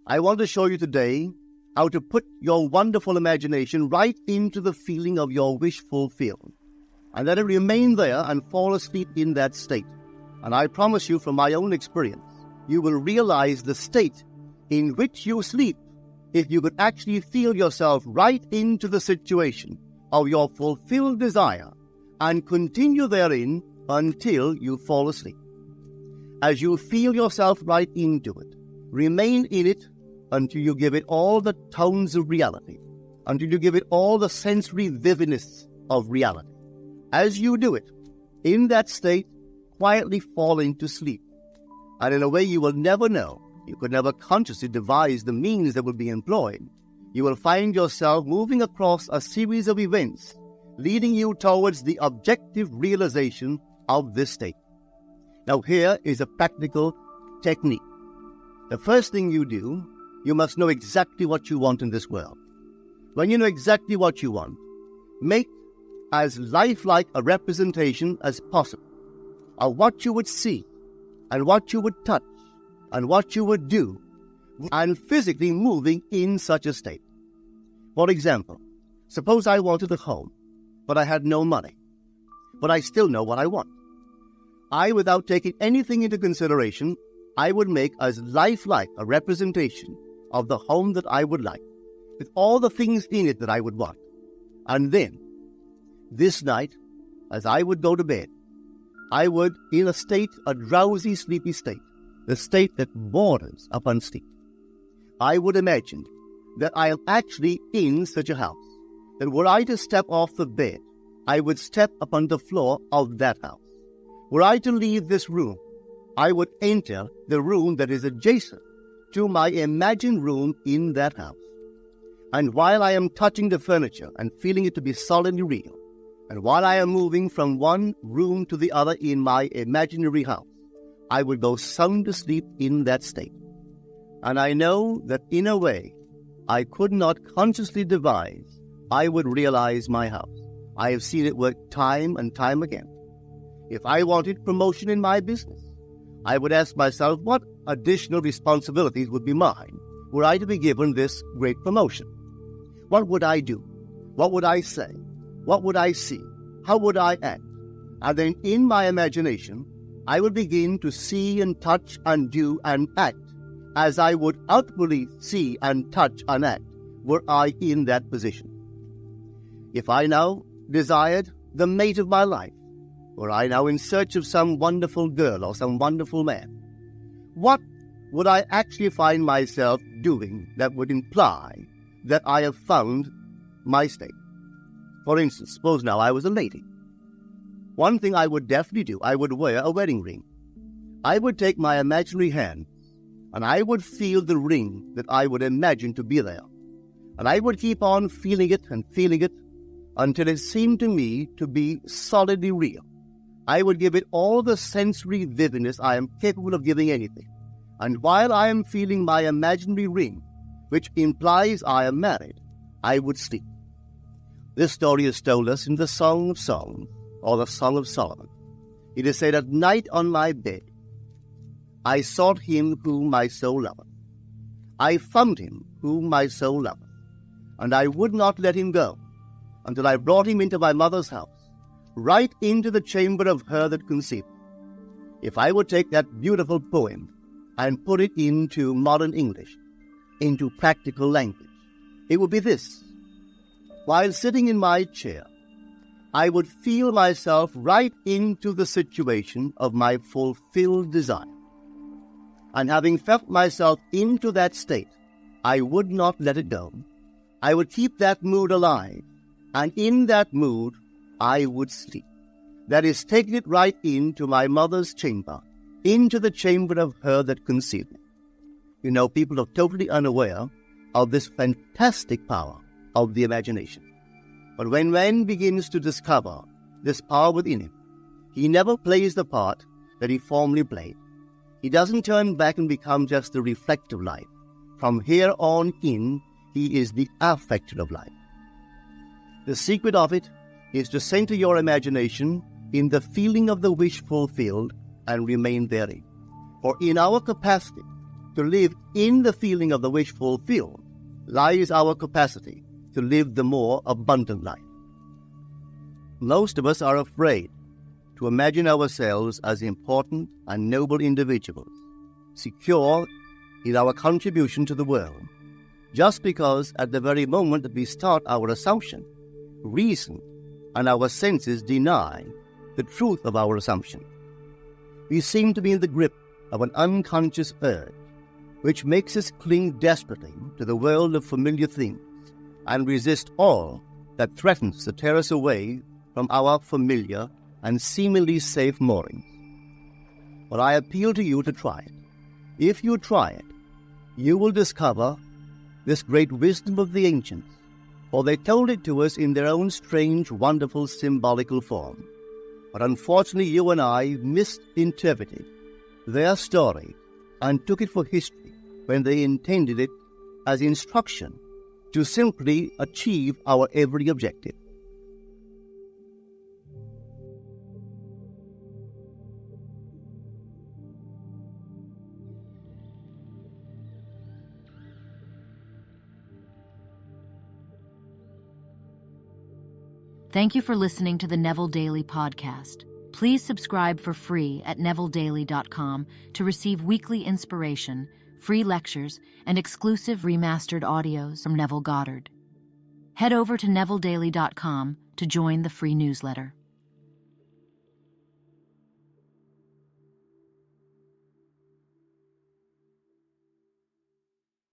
I want to show you today how to put your wonderful imagination right into the feeling of your wish fulfilled, and let it remain there and fall asleep in that state. And I promise you from my own experience, you will realize the state in which you sleep if you could actually feel yourself right into the situation of your fulfilled desire and continue therein until you fall asleep. As you feel yourself right into it, remain in it until you give it all the tones of reality, until you give it all the sensory vividness of reality. As you do it, in that state, quietly fall into sleep. And in a way you will never know, you could never consciously devise the means that will be employed, you will find yourself moving across a series of events leading you towards the objective realization of this state. Now here is a practical technique. The first thing you do, you must know exactly what you want in this world. When you know exactly what you want, make as lifelike a representation as possible of what you would see and what you would touch and what you would do and physically moving in such a state. For example, suppose I wanted a home, but I had no money, but I still know what I want. Without taking anything into consideration, I would make as lifelike a representation of the home that I would like, with all the things in it that I would want. And then, this night, as I would go to bed, I would, in a drowsy, sleepy state, the state that borders upon sleep, I would imagine that I am actually in such a house, that were I to step off the bed, I would step upon the floor of that house. Were I to leave this room, I would enter the room that is adjacent to my imagined room in that house. And while I am touching the furniture and feeling it to be solidly real, and while I am moving from one room to the other in my imaginary house, I would go sound asleep in that state. And I know that in a way I could not consciously devise, I would realize my house. I have seen it work time and time again. If I wanted promotion in my business, I would ask myself what additional responsibilities would be mine were I to be given this great promotion. What would I do? What would I say? What would I see? How would I act? And then in my imagination, I would begin to see and touch and do and act as I would outwardly see and touch and act were I in that position. If I now desired the mate of my life, were I now in search of some wonderful girl or some wonderful man, what would I actually find myself doing that would imply that I have found my state? For instance, suppose now I was a lady. One thing I would definitely do, I would wear a wedding ring. I would take my imaginary hand and I would feel the ring that I would imagine to be there. And I would keep on feeling it until it seemed to me to be solidly real. I would give it all the sensory vividness I am capable of giving anything. And while I am feeling my imaginary ring, which implies I am married, I would sleep. This story is told us in the Song of Songs, or the Song of Solomon. It is said, "At night on my bed, I sought him whom my soul loveth. I found him whom my soul loveth, and I would not let him go, until I brought him into my mother's house, right into the chamber of her that conceived." If I would take that beautiful poem and put it into modern English, into practical language, it would be this. While sitting in my chair, I would feel myself right into the situation of my fulfilled desire. And having felt myself into that state, I would not let it go. I would keep that mood alive, and in that mood, I would sleep. That is, taking it right into my mother's chamber, into the chamber of her that conceived me. You know, people are totally unaware of this fantastic power of the imagination. But when man begins to discover this power within him, he never plays the part that he formerly played. He doesn't turn back and become just the reflective life. From here on in, he is the affecter of life. The secret of it is to center your imagination in the feeling of the wish fulfilled and remain therein. For in our capacity to live in the feeling of the wish fulfilled lies our capacity to live the more abundant life. Most of us are afraid to imagine ourselves as important and noble individuals, secure in our contribution to the world, just because at the very moment that we start our assumption, reason and our senses deny the truth of our assumption. We seem to be in the grip of an unconscious urge, which makes us cling desperately to the world of familiar things and resist all that threatens to tear us away from our familiar and seemingly safe moorings. But I appeal to you to try it. If you try it, you will discover this great wisdom of the ancients, for they told it to us in their own strange, wonderful, symbolical form. But unfortunately, you and I misinterpreted their story and took it for history when they intended it as instruction to simply achieve our every objective. Thank you for listening to the Neville Daily Podcast. Please subscribe for free at nevilledaily.com to receive weekly inspiration, free lectures, and exclusive remastered audios from Neville Goddard. Head over to nevilledaily.com to join the free newsletter.